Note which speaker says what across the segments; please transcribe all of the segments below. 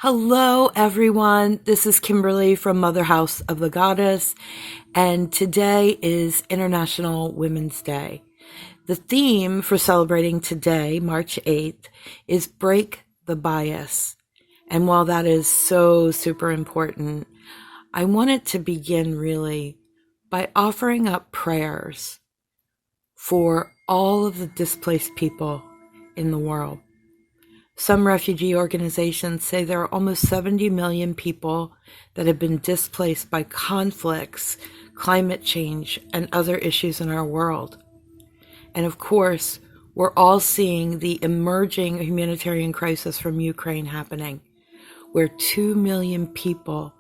Speaker 1: Hello, everyone. This is Kimberly from MotherHouse of the Goddess, and today is International Women's Day. The theme for celebrating today, March 8th, is Break the Bias. And while that is so super important, I wanted to begin really by offering up prayers for all of the displaced people in the world. Some refugee organizations say there are almost 70 million people that have been displaced by conflicts, climate change, and other issues in our world. And of course, we're all seeing the emerging humanitarian crisis from Ukraine happening, where 2 million people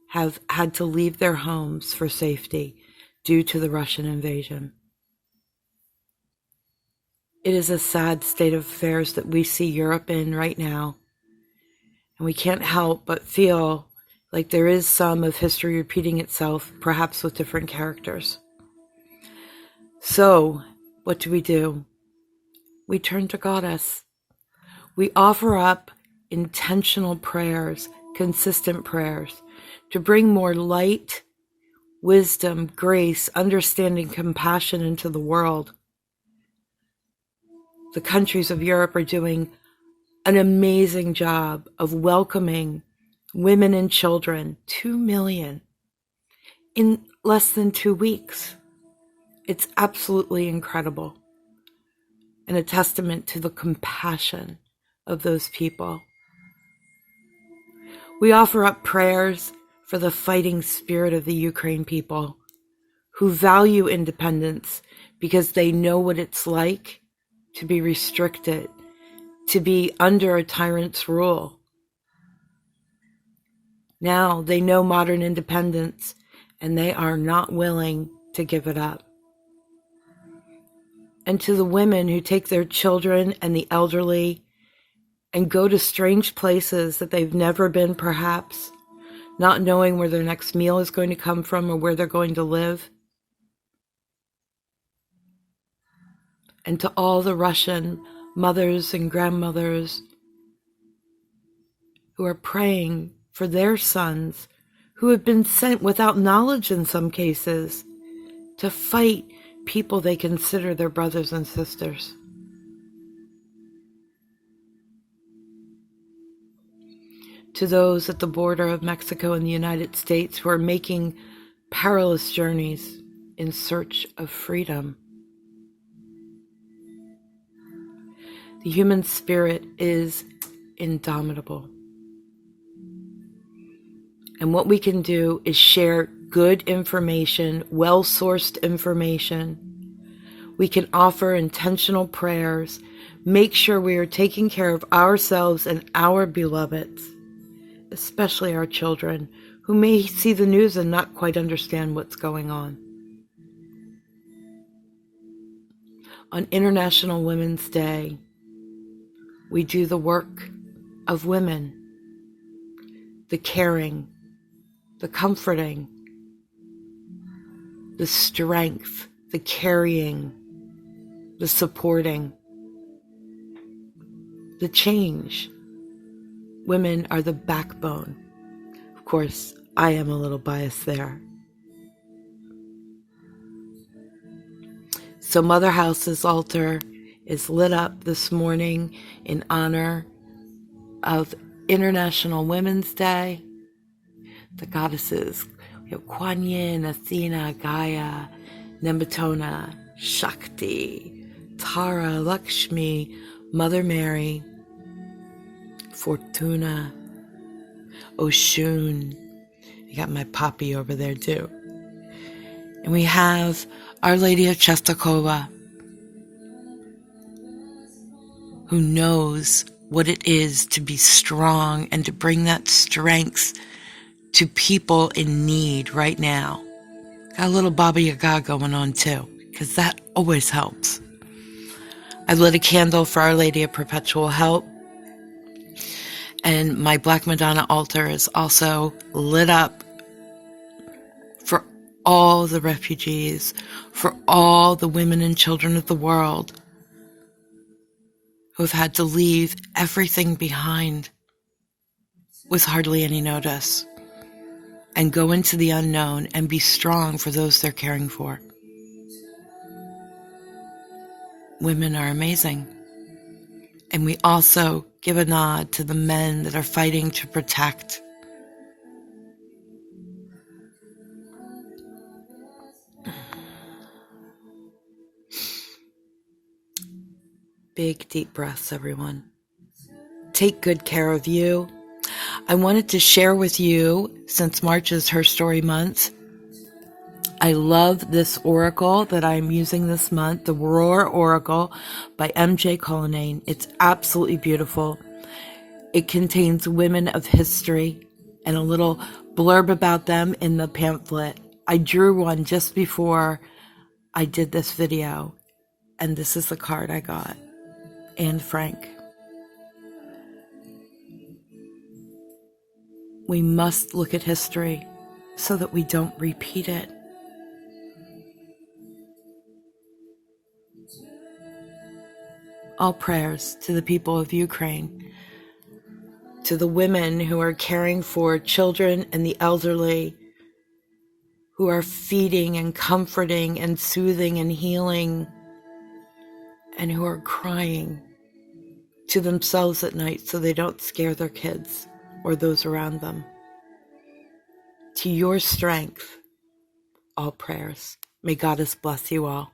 Speaker 1: have had to leave their homes for safety due to the Russian invasion. It is a sad state of affairs that we see Europe in right now. And we can't help but feel like there is some of history repeating itself, perhaps with different characters. So, what do? We turn to Goddess. We offer up intentional prayers, consistent prayers, to bring more light, wisdom, grace, understanding, compassion into the world. The countries of Europe are doing an amazing job of welcoming women and children, 2 million, in less than 2 weeks. It's absolutely incredible, and a testament to the compassion of those people. We offer up prayers for the fighting spirit of the Ukraine people who value independence because they know what it's like to be restricted, to be under a tyrant's rule. Now they know modern independence, and they are not willing to give it up. And to the women who take their children and the elderly and go to strange places that they've never been, perhaps, not knowing where their next meal is going to come from or where they're going to live. And to all the Russian mothers and grandmothers who are praying for their sons who have been sent without knowledge in some cases to fight people they consider their brothers and sisters. To those at the border of Mexico and the United States who are making perilous journeys in search of freedom. The human spirit is indomitable. And what we can do is share good information, well-sourced information. We can offer intentional prayers, make sure we are taking care of ourselves and our beloveds, especially our children, who may see the news and not quite understand what's going on. On International Women's Day, we do the work of women, the caring, the comforting, the strength, the carrying, the supporting, the change. Women are the backbone. Of course, I am a little biased there. So MotherHouse's altar is lit up this morning in honor of International Women's Day. The goddesses, we have Kuan Yin, Athena, Gaia, Nematona, Shakti, Tara, Lakshmi, Mother Mary, Fortuna, Oshun. I got my poppy over there too. And we have Our Lady of Czestochowa, who knows what it is to be strong and to bring that strength to people in need right now. Got a little Baba Yaga going on too, because that always helps. I lit a candle for Our Lady of Perpetual Help, and my Black Madonna altar is also lit up for all the refugees, for all the women and children of the world who have had to leave everything behind with hardly any notice, and go into the unknown and be strong for those they're caring for. Women are amazing. And we also give a nod to the men that are fighting to protect. Big, deep breaths, everyone. Take good care of you. I wanted to share with you, since March is HerStory month, I love this oracle that I'm using this month, the Roar Oracle by M.J. Cullinane. It's absolutely beautiful. It contains women of history and a little blurb about them in the pamphlet. I drew one just before I did this video, and this is the card I got. Anne Frank. We must look at history so that we don't repeat it. All prayers to the people of Ukraine, to the women who are caring for children and the elderly, who are feeding and comforting and soothing and healing, and who are crying to themselves at night so they don't scare their kids or those around them. To your strength, all prayers. May Goddess bless you all.